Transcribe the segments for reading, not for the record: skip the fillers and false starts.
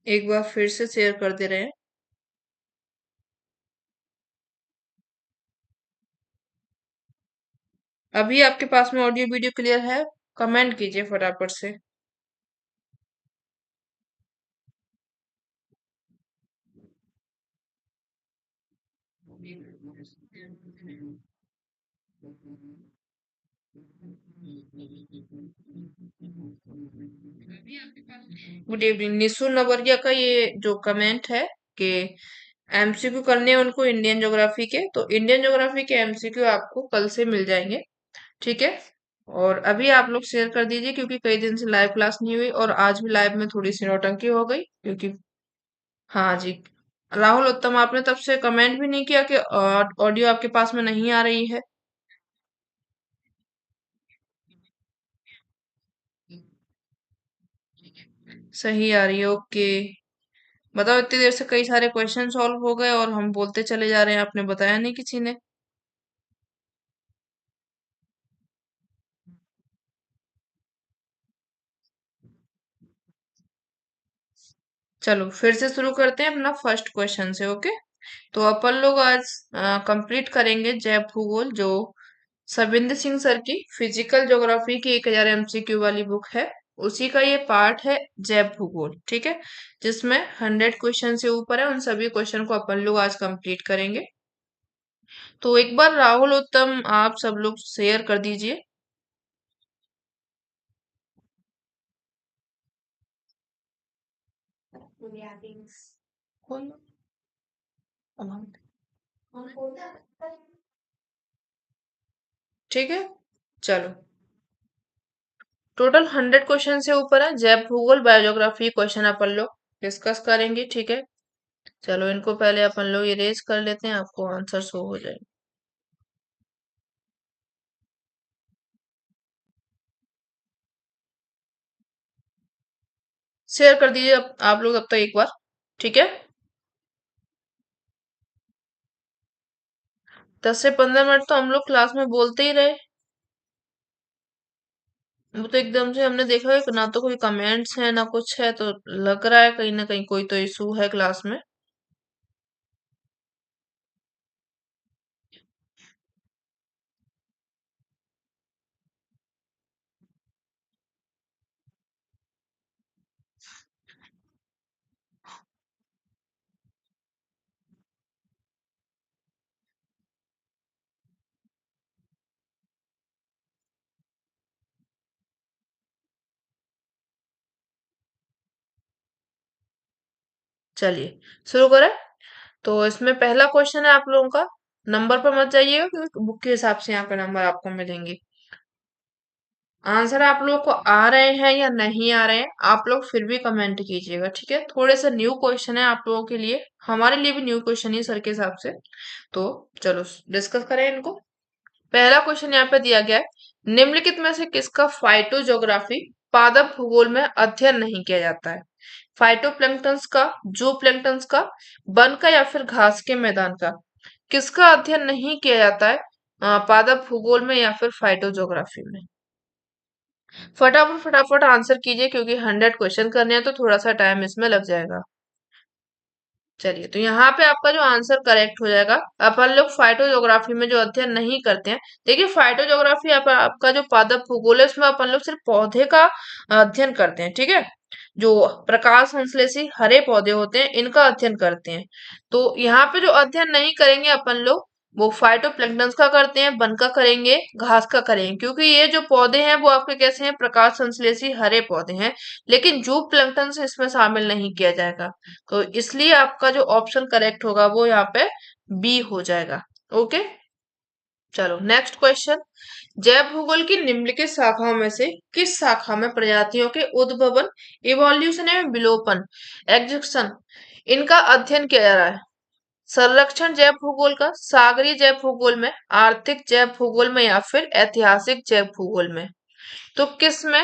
एक बार फिर से शेयर कर दे रहे हैं। अभी आपके पास में ऑडियो वीडियो क्लियर है? कमेंट कीजिए फटाफट से। Good evening. निशु नवरिया का ये जो कमेंट है कि एमसीक्यू करने हैं उनको इंडियन ज्योग्राफी के, तो इंडियन ज्योग्राफी के एमसीक्यू आपको कल से मिल जाएंगे। ठीक है। और अभी आप लोग शेयर कर दीजिए, क्योंकि कई दिन से लाइव क्लास नहीं हुई और आज भी लाइव में थोड़ी सी नौटंकी हो गई, क्योंकि हाँ जी। राहुल उत्तम, आपने तब से कमेंट भी नहीं किया कि ऑडियो आपके पास में नहीं आ रही है। सही आ रही है, ओके। बताओ, इतनी देर से कई सारे क्वेश्चन सॉल्व हो गए और हम बोलते चले जा रहे हैं, आपने बताया नहीं किसी ने। चलो फिर से शुरू करते हैं अपना फर्स्ट क्वेश्चन से, ओके। तो अपन लोग आज कंप्लीट करेंगे जैव भूगोल, जो सविंदर सिंह सर की फिजिकल ज्योग्राफी की 1000 एमसीक्यू वाली बुक है। उसी का ये पार्ट है, जैव भूगोल, ठीक है। जिसमें 100 क्वेश्चन से ऊपर है, उन सभी क्वेश्चन को अपन लोग आज कंप्लीट करेंगे। तो एक बार राहुल उत्तम आप सब लोग शेयर कर दीजिए। ठीक है, चलो। टोटल 100 क्वेश्चन से ऊपर है, जैव भूगोल बायोज्योग्राफी क्वेश्चन अपन लोग डिस्कस करेंगे, ठीक है। चलो इनको पहले अपन लोग इरेज कर लेते हैं, आपको आंसर शो हो जाएगा। शेयर कर दीजिए आप लोग तब तक एक बार, ठीक है। 10 से 15 मिनट तो हम लोग क्लास में बोलते ही रहे। वो तो एकदम से हमने देखा है कि ना तो कोई कमेंट्स है ना कुछ है, तो लग रहा है कहीं ना कहीं कोई तो इशू है क्लास में। चलिए शुरू करें। तो इसमें पहला क्वेश्चन है आप लोगों का। नंबर पर मत जाइएगा, क्योंकि बुक के हिसाब से यहाँ पे नंबर आपको मिलेंगे। आंसर आप लोग को आ रहे हैं या नहीं आ रहे हैं, आप लोग फिर भी कमेंट कीजिएगा, ठीक है। थोड़े से न्यू क्वेश्चन है आप लोगों के लिए, हमारे लिए भी न्यू क्वेश्चन ही सर के हिसाब से। तो चलो डिस्कस करें इनको। पहला क्वेश्चन यहाँ पे दिया गया है, निम्नलिखित में से किसका फाइटोजोग्राफी पादप भूगोल में अध्ययन नहीं किया जाता है? फाइटोप्लैंक्टन्स का, जूप्लैंक्टन्स का, वन का, या फिर घास के मैदान का? किसका अध्ययन नहीं किया जाता है पादप भूगोल में या फिर फाइटोजोग्राफी में? फटाफट फटाफट आंसर कीजिए, क्योंकि 100 क्वेश्चन करने हैं तो थोड़ा सा टाइम इसमें लग जाएगा। चलिए, तो यहाँ पे आपका जो आंसर करेक्ट हो जाएगा। अपन लोग फाइटोजोग्राफी में जो अध्ययन नहीं करते हैं, देखिए फाइटोजोग्राफी आपका जो पादप भूगोल है, उसमें अपन लोग सिर्फ पौधे का अध्ययन करते हैं, ठीक है। जो प्रकाश संश्लेषी हरे पौधे होते हैं, इनका अध्ययन करते हैं। तो यहाँ पे जो अध्ययन नहीं करेंगे अपन लोग, वो फाइटोप्लैंक्टन्स का करते हैं, वन का करेंगे, घास का करेंगे, क्योंकि ये जो पौधे हैं वो आपके कैसे हैं, प्रकाश संश्लेषी हरे पौधे हैं। लेकिन जूट प्लैंक्टन से इसमें शामिल नहीं किया जाएगा। तो इसलिए आपका जो ऑप्शन करेक्ट होगा वो यहाँ पे बी हो जाएगा। ओके, चलो नेक्स्ट क्वेश्चन। जैव भूगोल की निम्नलिखित शाखाओं में से किस शाखा में प्रजातियों के उद्भवन, इवोल्यूशन एवं विलोपन, एग्जिस्शन, इनका अध्ययन किया जा रहा है? संरक्षण जैव भूगोल का, सागरीय जैव भूगोल में, आर्थिक जैव भूगोल में, या फिर ऐतिहासिक जैव भूगोल में? तो किस में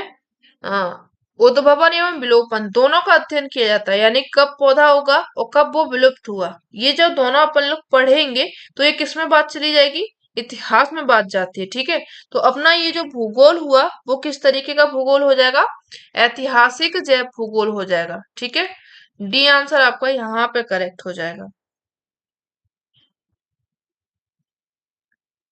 उद्भवन एवं विलोपन दोनों का अध्ययन किया जाता है, यानी कब पौधा होगा और कब वो विलुप्त हुआ, ये जब दोनों अपन लोग पढ़ेंगे तो ये किस में बात चली जाएगी? इतिहास में बात जाती है, ठीक है। तो अपना ये जो भूगोल हुआ वो किस तरीके का भूगोल हो जाएगा, ऐतिहासिक जैव भूगोल हो जाएगा, ठीक है। डी आंसर आपका यहाँ पे करेक्ट हो जाएगा।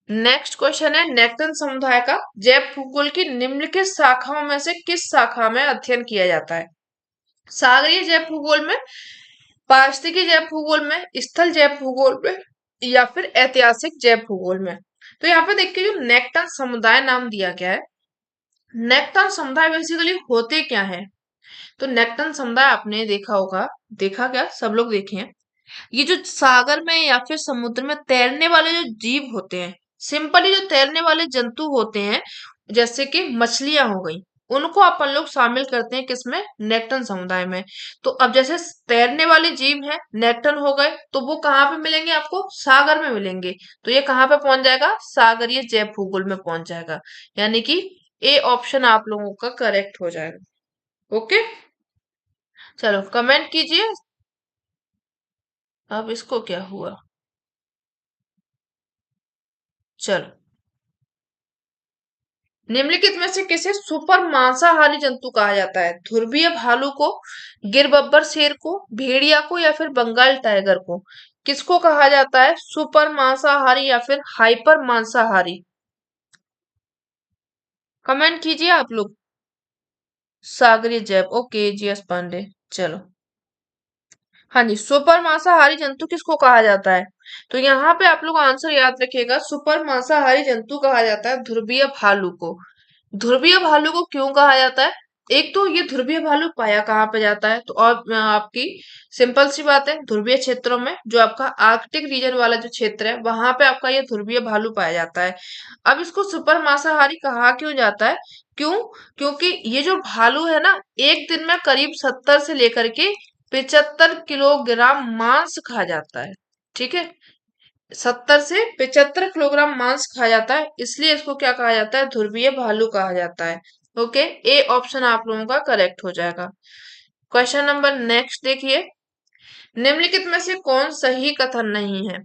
नेक्स्ट क्वेश्चन है नेक्टन समुदाय का जैव भूगोल की निम्नलिखित शाखाओं में से किस शाखा में अध्ययन किया जाता है। सागरीय जैव भूगोल में, पारिस्थितिकी जैव भूगोल में, स्थल जैव भूगोल में, या फिर ऐतिहासिक जैव भूगोल में। तो यहाँ पे देखिए जो नेक्टन समुदाय नाम दिया गया है, नेक्टन समुदाय बेसिकली होते क्या है। तो नेक्टन समुदाय आपने देखा होगा, देखा क्या, सब लोग देखे हैं, ये जो सागर में या फिर समुद्र में तैरने वाले जो जीव होते हैं, सिंपली जो तैरने वाले जंतु होते हैं, जैसे कि मछलियां हो गई, उनको अपन लोग शामिल करते हैं किसमें, नेक्टन समुदाय में। तो अब जैसे तैरने वाले जीव हैं नेक्टन हो गए, तो वो कहाँ पे मिलेंगे आपको, सागर में मिलेंगे। तो ये कहाँ पे पहुंच जाएगा, सागरीय जैव भूगोल में पहुंच जाएगा। यानी कि ए ऑप्शन आप लोगों का करेक्ट हो जाएगा। ओके, चलो कमेंट कीजिए। अब इसको क्या हुआ, चलो। निम्नलिखित में से किसे सुपर मांसाहारी जंतु कहा जाता है, ध्रुवीय भालू को, गिरबब्बर शेर को, भेड़िया को, या फिर बंगाल टाइगर को। किसको कहा जाता है सुपर मांसाहारी या फिर हाइपर मांसाहारी, कमेंट कीजिए आप लोग। सागरी जैव, ओके जीएस पांडे, चलो। हाँ जी, सुपर मांसाहारी जंतु किसको कहा जाता है। तो यहाँ पे आप लोग आंसर याद रखिएगा, सुपर मांसाहारी जंतु कहा जाता है ध्रुवीय भालू को। ध्रुवीय भालू को क्यों कहा जाता है, एक तो ये ध्रुवीय भालू पाया कहाँ पे जाता है, तो और आपकी सिंपल सी बात है, ध्रुवीय क्षेत्रों में, जो आपका आर्कटिक रीजन वाला जो क्षेत्र है वहां पे आपका ये ध्रुवीय भालू पाया जाता है। अब इसको सुपर मांसाहारी कहा क्यों जाता है, क्यों, क्योंकि ये जो भालू है ना, एक दिन में करीब 70 से लेकर के 75 किलोग्राम मांस खा जाता है, ठीक है। 70 से 75 किलोग्राम मांस खाया जाता है, इसलिए इसको क्या कहा जाता है, ध्रुवीय भालू कहा जाता है। ओके, ए ऑप्शन आप लोगों का करेक्ट हो जाएगा। क्वेश्चन नंबर नेक्स्ट देखिए, निम्नलिखित में से कौन सही कथन नहीं है।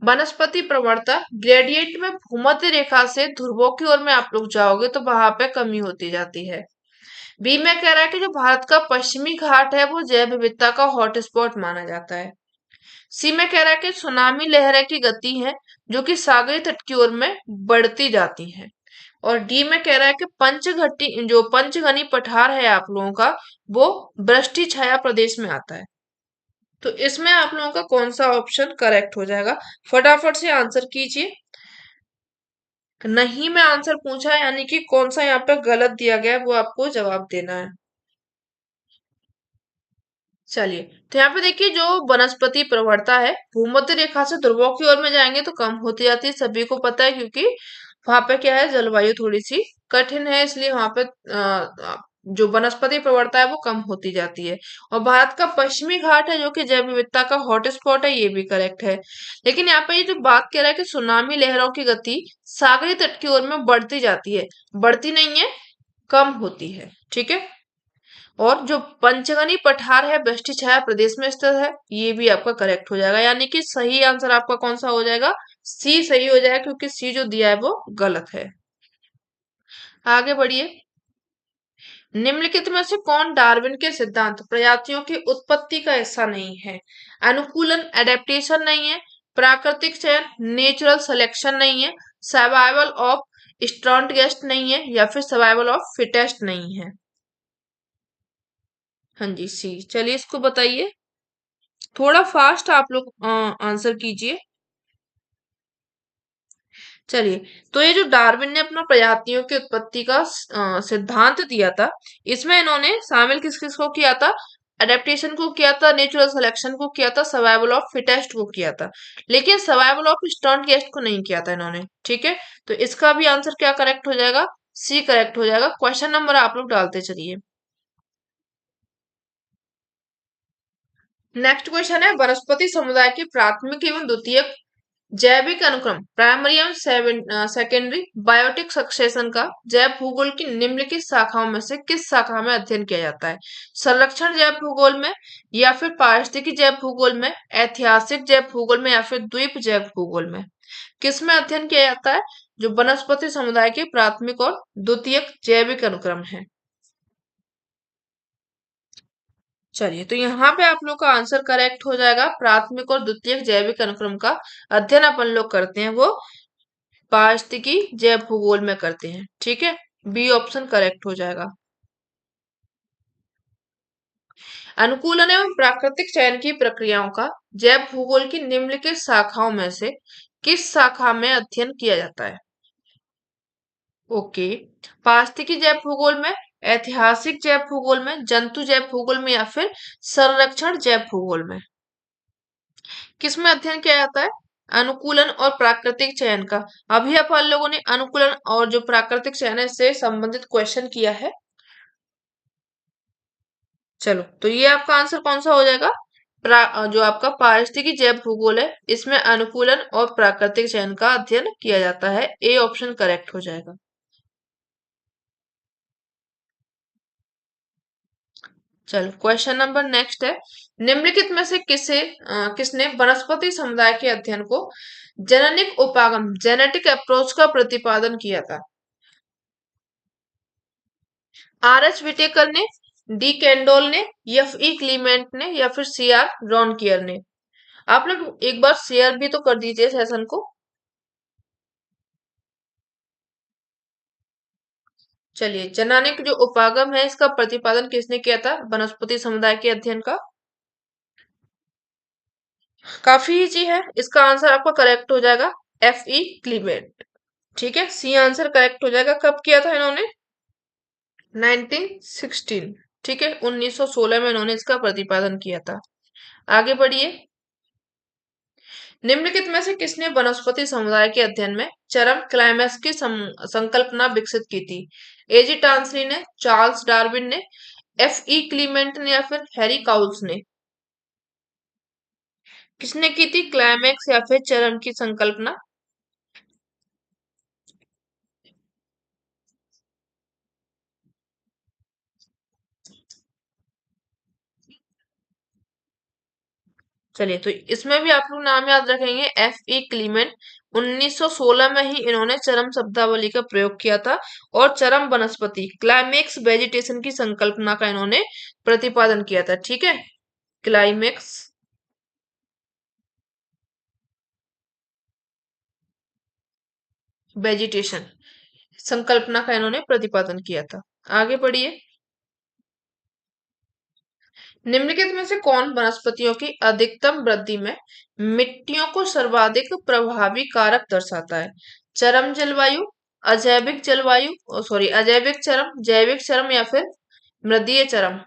वनस्पति प्रवणता ग्रेडियंट में भूमध्य रेखा से ध्रुवों की ओर में आप लोग जाओगे तो वहां पे कमी होती जाती है। बी में कह रहा है कि जो भारत का पश्चिमी घाट है वो जैव विविधता का हॉटस्पॉट माना जाता है। सी में कह रहा है कि सुनामी लहरें की गति है जो कि सागरी तट की ओर में बढ़ती जाती है। और डी में कह रहा है कि पंचघट्टी जो पंचगनी पठार है आप लोगों का, वो वृष्टि छाया प्रदेश में आता है। तो इसमें आप लोगों का कौन सा ऑप्शन करेक्ट हो जाएगा, फटाफट से आंसर कीजिए। नहीं में आंसर पूछा है, यानी कि कौन सा यहाँ पे गलत दिया गया है वो आपको जवाब देना है। चलिए, तो यहाँ पे देखिए जो वनस्पति प्रवणता है भूमध्य रेखा से ध्रुवों की ओर में जाएंगे तो कम होती जाती है, सभी को पता है, क्योंकि वहां पे क्या है, जलवायु थोड़ी सी कठिन है, इसलिए वहां पे जो वनस्पति प्रवणता है वो कम होती जाती है। और भारत का पश्चिमी घाट है जो कि जैव विविधता का हॉटस्पॉट है, ये भी करेक्ट है। लेकिन यहाँ पे ये जो बात कह रहा है कि सुनामी लहरों की गति सागरी तट की ओर में बढ़ती जाती है, बढ़ती नहीं है, कम होती है, ठीक है। और जो पंचगनी पठार है वृष्टि छाया प्रदेश में स्थित है, ये भी आपका करेक्ट हो जाएगा। यानी कि सही आंसर आपका कौन सा हो जाएगा, सी सही हो जाएगा, क्योंकि सी जो दिया है वो गलत है। आगे बढ़िए, निम्नलिखित में से कौन डार्विन के सिद्धांत प्रजातियों की उत्पत्ति का हिस्सा नहीं है। अनुकूलन एडेप्टेशन नहीं है, प्राकृतिक चयन नेचुरल सिलेक्शन नहीं है, सर्वाइवल ऑफ स्ट्रॉन्गेस्ट नहीं है, या फिर सर्वाइवल ऑफ फिटेस्ट नहीं है। हाँ जी सी, चलिए इसको बताइए, थोड़ा फास्ट आप लोग आंसर कीजिए। चलिए, तो ये जो डार्विन ने अपना प्रजातियों की उत्पत्ति का सिद्धांत दिया था, इसमें इन्होंने शामिल किस किस को किया था, अडेप्टेशन को किया था, नेचुरल सिलेक्शन को किया था, सर्वाइवल ऑफ फिटेस्ट को किया था, लेकिन सर्वाइवल ऑफ स्ट्रॉन्गेस्ट को नहीं किया था इन्होंने, ठीक है। तो इसका भी आंसर क्या करेक्ट हो जाएगा, सी करेक्ट हो जाएगा। क्वेश्चन नंबर आप लोग डालते चलिए। नेक्स्ट क्वेश्चन है वनस्पति समुदाय की प्राथमिक एवं द्वितीयक जैविक अनुक्रम प्राइमरी एवं सेकेंडरी बायोटिक सक्सेशन का जैव भूगोल की निम्नलिखित शाखाओं में से किस शाखा में अध्ययन किया जाता है? संरक्षण जैव भूगोल में, या फिर पारिस्थितिकी जैव भूगोल में, ऐतिहासिक जैव भूगोल में, या फिर द्वीप जैव भूगोल में? किसमें अध्ययन किया जाता है? जो वनस्पति समुदाय के प्राथमिक और द्वितीयक जैविक अनुक्रम है। चलिए, तो यहाँ पे आप लोग का आंसर करेक्ट हो जाएगा। प्राथमिक और द्वितीयक जैविक अनुक्रम का अध्ययन अपन लोग करते हैं वो पारिस्थितिकी जैव भूगोल में करते हैं। ठीक है, बी ऑप्शन करेक्ट हो जाएगा। अनुकूलन एवं प्राकृतिक चयन की प्रक्रियाओं का जैव भूगोल की निम्नलिखित शाखाओं में से किस शाखा में अध्ययन किया जाता है? ओके, पारिस्थितिकी जैव भूगोल में, ऐतिहासिक जैव भूगोल में, जंतु जैव भूगोल में, या फिर संरक्षण जैव भूगोल में? किसमें अध्ययन किया जाता है? अनुकूलन और प्राकृतिक चयन का। अभी अपन लोगों ने अनुकूलन और जो प्राकृतिक चयन है से संबंधित क्वेश्चन किया है। चलो, तो ये आपका आंसर कौन सा हो जाएगा? जो आपका पारिस्थितिकी जैव भूगोल है, इसमें अनुकूलन और प्राकृतिक चयन का अध्ययन किया जाता है। ए ऑप्शन करेक्ट हो जाएगा। चलो, क्वेश्चन नंबर नेक्स्ट है। निम्नलिखित में से किसने वनस्पति समुदाय के अध्ययन को जेनेटिक उपागम जेनेटिक अप्रोच का प्रतिपादन किया था? आर एच विटेकर ने, डी कैंडोल ने, एफ ई क्लीमेंट ने, या फिर सी आर रॉनकियर ने? आप लोग एक बार शेयर भी तो कर दीजिए सेशन को। चलिए, जैनेटिक जो उपागम है इसका प्रतिपादन किसने किया था वनस्पति समुदाय के अध्ययन का? काफी इजी है, इसका आंसर आपका करेक्ट हो जाएगा एफ ई क्लीमेंट। ठीक है, सी आंसर करेक्ट हो जाएगा। कब किया था इन्होंने? 1916। ठीक है, 1916 में इन्होंने इसका प्रतिपादन किया था। आगे बढ़िए। निम्नलिखित में से किसने वनस्पति समुदाय के अध्ययन में चरम क्लाइमैक्स की संकल्पना विकसित की थी? एजी टांसली ने, चार्ल्स डार्विन ने, एफ ई क्लीमेंट ने, या फिर हैरी काउल्स ने? किसने की थी क्लाइमैक्स या फिर चरम की संकल्पना? चलिए, तो इसमें भी आप लोग नाम याद रखेंगे एफ ई क्लीमेंट। 1916 में ही इन्होंने चरम शब्दावली का प्रयोग किया था और चरम वनस्पति क्लाइमेक्स वेजिटेशन की संकल्पना का इन्होंने प्रतिपादन किया था। ठीक है, क्लाइमेक्स वेजिटेशन संकल्पना का इन्होंने प्रतिपादन किया था। आगे बढ़िए। निम्नलिखित में से कौन वनस्पतियों की अधिकतम वृद्धि में मिट्टियों को सर्वाधिक प्रभावी कारक दर्शाता है? चरम जलवायु, अजैविक जलवायु, सॉरी अजैविक चरम, जैविक चरम, या फिर मृदीय चरम?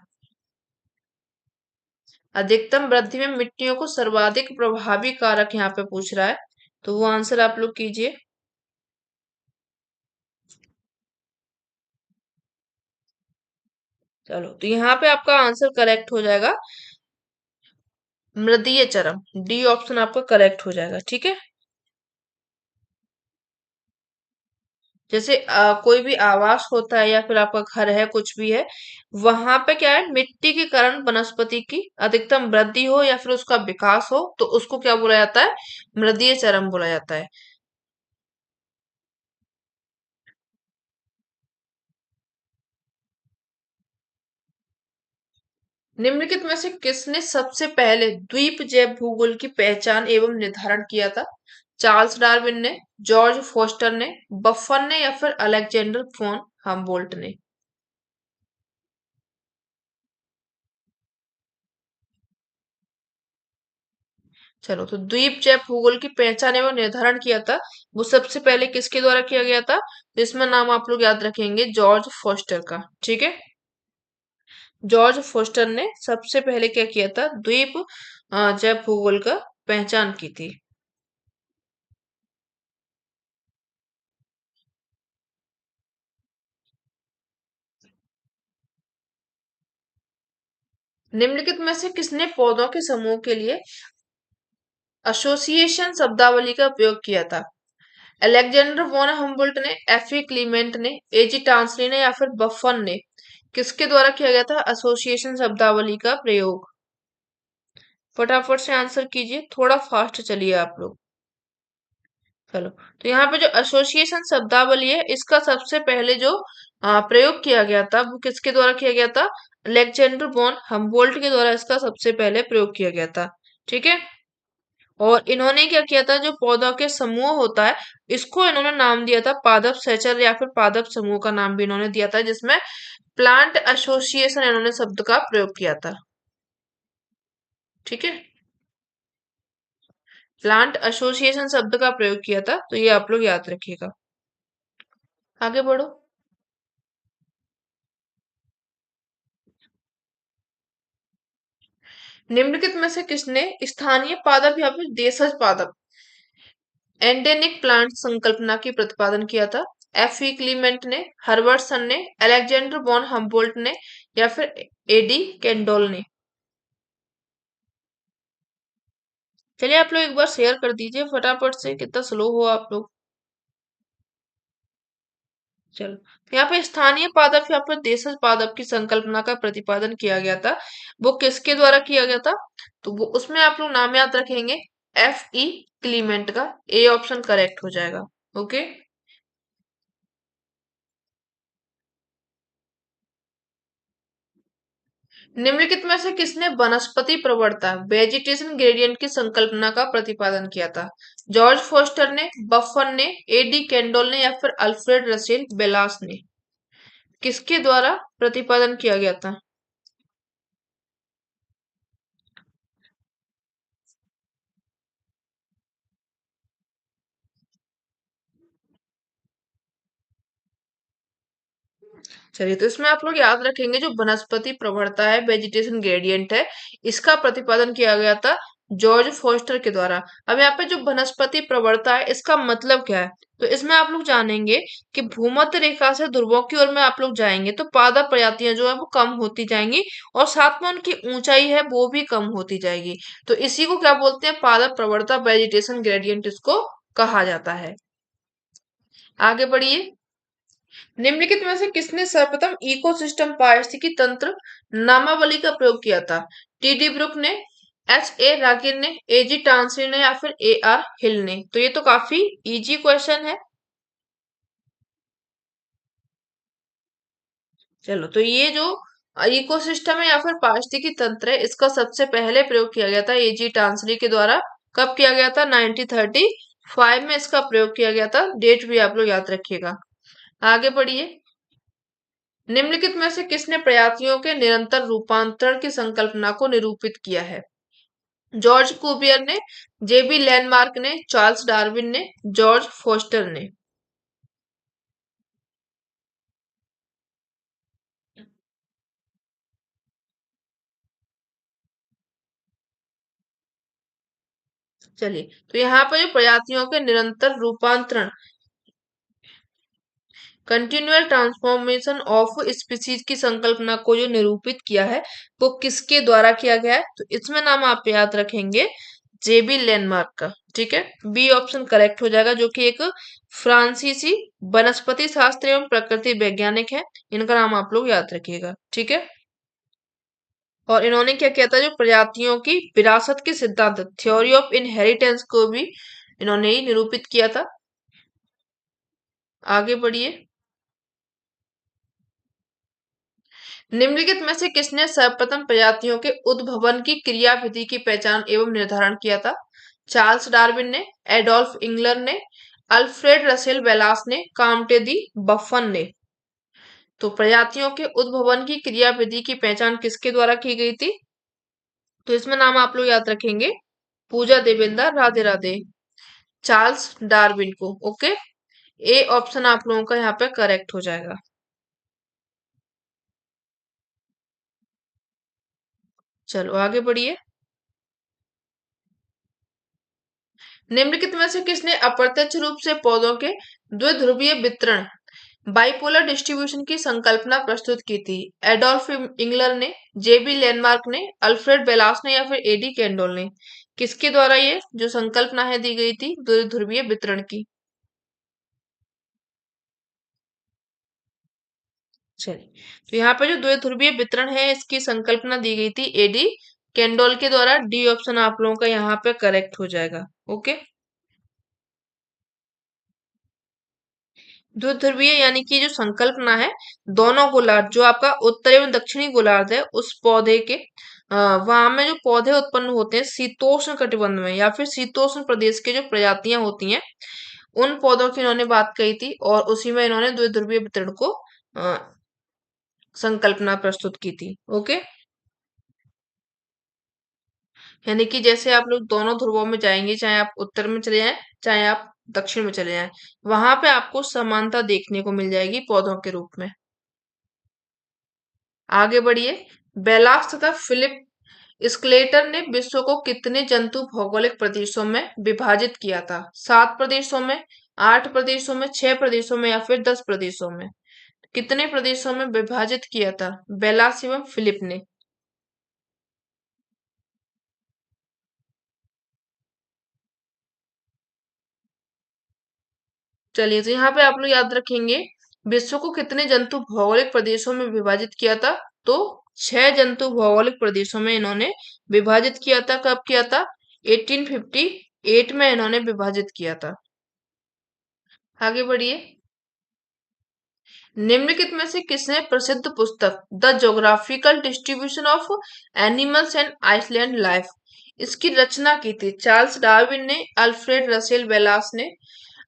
अधिकतम वृद्धि में मिट्टियों को सर्वाधिक प्रभावी कारक यहाँ पे पूछ रहा है, तो वो आंसर आप लोग कीजिए। चलो, तो यहाँ पे आपका आंसर करेक्ट हो जाएगा मृदीय चरम। डी ऑप्शन आपका करेक्ट हो जाएगा। ठीक है, जैसे कोई भी आवास होता है या फिर आपका घर है, कुछ भी है, वहां पे क्या है, मिट्टी के कारण वनस्पति की अधिकतम वृद्धि हो या फिर उसका विकास हो, तो उसको क्या बोला जाता है? मृदीय चरम बोला जाता है। निम्नलिखित में से किसने सबसे पहले द्वीप जैव भूगोल की पहचान एवं निर्धारण किया था? चार्ल्स डार्विन ने, जॉर्ज फोस्टर ने, बफन ने, या फिर अलेक्जेंडर फोन हमबोल्ट ने? चलो, तो द्वीप जैव भूगोल की पहचान एवं निर्धारण किया था वो सबसे पहले किसके द्वारा किया गया था? तो इसमें नाम आप लोग याद रखेंगे जॉर्ज फोस्टर का। ठीक है, जॉर्ज फोस्टर ने सबसे पहले क्या किया था? द्वीप जैव भूगोल का पहचान की थी। निम्नलिखित में से किसने पौधों के समूह के लिए एसोसिएशन शब्दावली का प्रयोग किया था? अलेक्जेंडर वॉन हम्बोल्ट ने, एफई क्लीमेंट ने, एजी टांसली ने या फिर बफन ने? किसके द्वारा किया गया था एसोसिएशन शब्दावली का प्रयोग? फटाफट से आंसर कीजिए, थोड़ा फास्ट चलिए आप लोग। चलो, तो यहाँ पे जो एसोसिएशन शब्दावली है इसका सबसे पहले जो प्रयोग किया गया था वो किसके द्वारा किया गया था? अलेक्जेंडर वॉन हम्बोल्ट के द्वारा इसका सबसे पहले प्रयोग किया गया था। ठीक है। और इन्होंने क्या किया था, जो पौधों के समूह होता है इसको इन्होंने नाम दिया था पादप सेचर या फिर पादप समूह का नाम भी इन्होंने दिया था, जिसमें प्लांट एसोसिएशन इन्होंने शब्द का प्रयोग किया था। ठीक है। प्लांट एसोसिएशन शब्द का प्रयोग किया था, तो ये आप लोग याद रखिएगा। आगे बढ़ो। निम्नलिखित में से किसने स्थानीय पादप या फिर देशज पादप एंडेमिक प्लांट संकल्पना की प्रतिपादन किया था? एफ ई क्लीमेंट ने, हर्बर्टसन ने, अलेक्जेंडर वॉन हम्बोल्ट ने या फिर एडी कैंडोल ने? चलिए आप लोग एक बार शेयर कर दीजिए फटाफट से, कितना स्लो हो आप लोग। चलो, तो यहाँ पे स्थानीय पादप या फिर देशज पादप की संकल्पना का प्रतिपादन किया गया था, वो किसके द्वारा किया गया था? तो वो उसमें आप लोग नाम याद रखेंगे एफ ई क्लीमेंट का। ए ऑप्शन करेक्ट हो जाएगा। ओके। निम्नलिखित में से किसने वनस्पति प्रवणता वेजिटेशन ग्रेडियंट की संकल्पना का प्रतिपादन किया था? जॉर्ज फोस्टर ने, बफन ने, एडी कैंडोल ने या फिर अल्फ्रेड रसेल बेलास ने? किसके द्वारा प्रतिपादन किया गया था? चलिए, तो इसमें आप लोग याद रखेंगे जो वनस्पति प्रवणता है वेजिटेशन ग्रेडियंट है, इसका प्रतिपादन किया गया था जॉर्ज फोस्टर के द्वारा। अब यहाँ पे जो वनस्पति प्रवणता है इसका मतलब क्या है, तो इसमें आप लोग जानेंगे कि भूमध्य रेखा से ध्रुवों की ओर में आप लोग जाएंगे तो पादप प्रजातियां जो है वो कम होती जाएंगी और साथ में उनकी ऊंचाई है वो भी कम होती जाएगी। तो इसी को क्या बोलते हैं? पादप प्रवणता वेजिटेशन ग्रेडियंट इसको कहा जाता है। आगे बढ़िए। निम्नलिखित में से किसने सर्वप्रथम इकोसिस्टम पारिस्थितिकी तंत्र नामावली का प्रयोग किया था? टी डी ब्रुक ने, एच ए रागिर ने, ए जी टांसरी ने या फिर ए आर हिल ने? तो ये तो काफी इजी क्वेश्चन है। चलो, तो ये जो इकोसिस्टम है या फिर पारिस्थितिकी तंत्र है इसका सबसे पहले प्रयोग किया गया था ए जी टांसरी के द्वारा। कब किया गया था? 1935 में इसका प्रयोग किया गया था। डेट भी आप लोग याद रखिएगा। आगे बढ़िए। निम्नलिखित में से किसने प्रजातियों के निरंतर रूपांतरण की संकल्पना को निरूपित किया है? जॉर्ज कुवियर ने, जेबी लैंडमार्क ने, चार्ल्स डार्विन ने, जॉर्ज फोस्टर ने? चलिए, तो यहाँ पर जो प्रजातियों के निरंतर रूपांतरण कंटिन्यूअल ट्रांसफॉर्मेशन ऑफ स्पीसीज की संकल्पना को जो निरूपित किया है वो किसके द्वारा किया गया है? तो इसमें नाम आप याद रखेंगे जेबी लैंडमार्क का। ठीक है। बी ऑप्शन करेक्ट हो जाएगा, जो कि एक फ्रांसीसी वनस्पति शास्त्री एवं प्रकृति वैज्ञानिक है। इनका नाम आप लोग याद रखिएगा। ठीक है। और इन्होंने क्या किया था, जो प्रजातियों की विरासत के सिद्धांत थ्योरी ऑफ इनहेरिटेंस को भी इन्होंने ही निरूपित किया था। आगे बढ़िए। निम्नलिखित में से किसने सर्वप्रथम प्रजातियों के उद्भवन की क्रियाविधि की पहचान एवं निर्धारण किया था? चार्ल्स डार्विन ने, एडोल्फ इंगलर ने, अल्फ्रेड रसेल वेलास ने, काम्टे दी बफन ने? तो प्रजातियों के उद्भवन की क्रियाविधि की पहचान किसके द्वारा की गई थी? तो इसमें नाम आप लोग याद रखेंगे पूजा देवेंद्र राधे राधे, चार्ल्स डार्विन को। ओके। ए ऑप्शन आप लोगों का यहाँ पे करेक्ट हो जाएगा। चलो आगे बढ़िए। निम्नलिखित में से किसने अप्रत्यक्ष रूप से पौधों के द्विध्रुवीय वितरण बाइपोलर डिस्ट्रीब्यूशन की संकल्पना प्रस्तुत की थी? एडोल्फ इंगलर ने, जेबी लैंडमार्क ने, अल्फ्रेड बेलास ने या फिर एडी कैंडोल ने? किसके द्वारा ये जो संकल्पना है दी गई थी द्विध्रुवीय वितरण की? चलिए, तो यहाँ पे जो द्विध्रुवीय वितरण है इसकी संकल्पना दी गई थी एडी कैंडोल के द्वारा। डी ऑप्शन आप लोगों का यहाँ पे करेक्ट हो जाएगा। ओके। द्विध्रुवीय यानी कि जो संकल्पना है, दोनों गोलार्ध जो आपका उत्तरी एवं दक्षिणी गोलार्ध है उस पौधे के वहां में जो पौधे उत्पन्न होते हैं शीतोष्ण कटिबंध में या फिर शीतोष्ण प्रदेश के जो प्रजातियां होती हैं उन पौधों की इन्होंने बात कही थी और उसी में इन्होंने द्विध्रुवीय वितरण को संकल्पना प्रस्तुत की थी। ओके। यानी कि जैसे आप लोग दोनों ध्रुवों में जाएंगे, चाहे आप उत्तर में चले जाएं चाहे आप दक्षिण में चले जाएं, वहां पे आपको समानता देखने को मिल जाएगी पौधों के रूप में। आगे बढ़िए। बेलास तथा फिलिप स्क्लेटर ने विश्व को कितने जंतु भौगोलिक प्रदेशों में विभाजित किया था? 7 प्रदेशों में, 8 प्रदेशों में, 6 प्रदेशों में या फिर 10 प्रदेशों में? कितने प्रदेशों में विभाजित किया था बेलास एवं फिलिप ने? चलिए, तो यहाँ पे आप लोग याद रखेंगे विश्व को कितने जंतु भौगोलिक प्रदेशों में विभाजित किया था? तो 6 जंतु भौगोलिक प्रदेशों में इन्होंने विभाजित किया था। कब किया था? 1858 में इन्होंने विभाजित किया था। आगे बढ़िए। निम्नलिखित में से किसने प्रसिद्ध पुस्तक the geographical distribution of animals and island life इसकी रचना की थी? चार्ल्स डार्विन ने, अल्फ्रेड रसेल वेलास ने,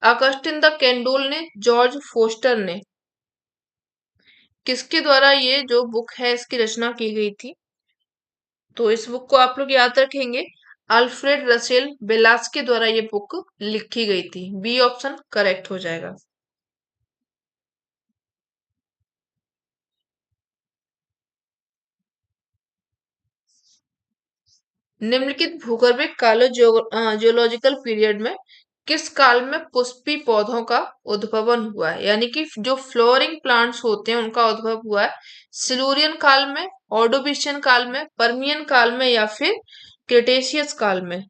अगस्टिन द कैंडोल ने, जॉर्ज फोस्टर ने? किसके द्वारा ये जो बुक है इसकी रचना की गई थी? तो इस बुक को आप लोग याद रखेंगे अल्फ्रेड रसेल वेलास के द्वारा ये बुक लिखी गई थी। बी ऑप्शन करेक्ट हो जाएगा। निम्नलिखित भूगर्भिक कालो जियोलॉजिकल पीरियड में किस काल में पुष्पी पौधों का उद्भवन हुआ है? यानी कि जो फ्लोरिंग प्लांट्स होते हैं उनका उद्भव हुआ है सिल्यूरियन काल में, ऑर्डोविशियन काल में, पर्मियन काल में या फिर क्रिटेशियस काल में?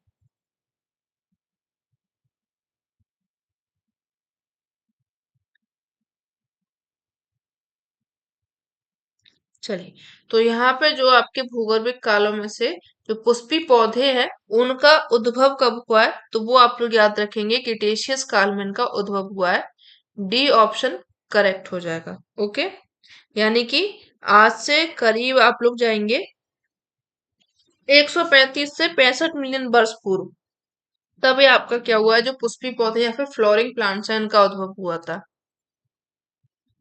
चलिए, तो यहाँ पे जो आपके भूगर्भिक कालों में से जो पुष्पी पौधे हैं उनका उद्भव कब हुआ है? तो वो आप लोग याद रखेंगे क्रिटेशियस काल में इनका उद्भव हुआ है। डी ऑप्शन करेक्ट हो जाएगा। ओके। यानी कि आज से करीब आप लोग जाएंगे 135 से 65 मिलियन वर्ष पूर्व, तब ये आपका क्या हुआ है जो पुष्पी पौधे या फिर फ्लोरिंग प्लांट्स हैं इनका उद्भव हुआ था।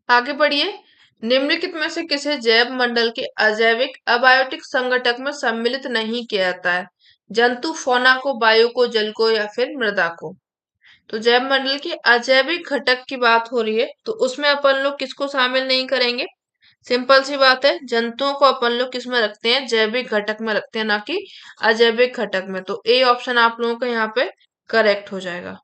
आगे बढ़िए। निम्नलिखित में से किसे जैव मंडल के अजैविक अबायोटिक संगठक में सम्मिलित नहीं किया जाता है? जंतु फौना को, वायु को, जल को या फिर मृदा को? तो जैव मंडल के अजैविक घटक की बात हो रही है तो उसमें अपन लोग किसको शामिल नहीं करेंगे? सिंपल सी बात है, जंतुओं को अपन लोग किस में रखते हैं? जैविक घटक में रखते हैं, ना कि अजैविक घटक में। तो ए ऑप्शन आप लोगों का यहाँ पे करेक्ट हो जाएगा।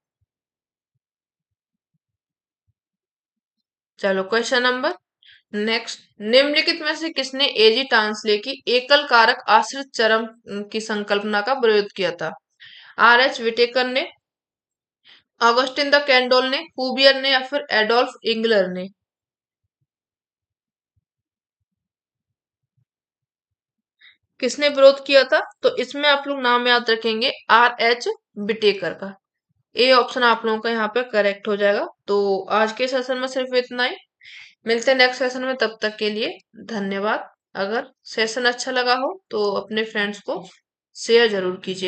चलो, क्वेश्चन नंबर नेक्स्ट। निम्नलिखित में से किसने एजी टांसले की एकल कारक आश्रित चरम की संकल्पना का प्रयोग किया था? आर एच विटेकर ने, ऑगस्टिन द कैंडोल ने, कुबियर ने या फिर एडोल्फ इंगलर ने? किसने विरोध किया था? तो इसमें आप लोग नाम याद रखेंगे आर एच विटेकर का। ए ऑप्शन आप लोगों का यहाँ पे करेक्ट हो जाएगा। तो आज के सेशन में सिर्फ इतना ही। मिलते हैं नेक्स्ट सेशन में, तब तक के लिए धन्यवाद। अगर सेशन अच्छा लगा हो तो अपने फ्रेंड्स को शेयर जरूर कीजिए।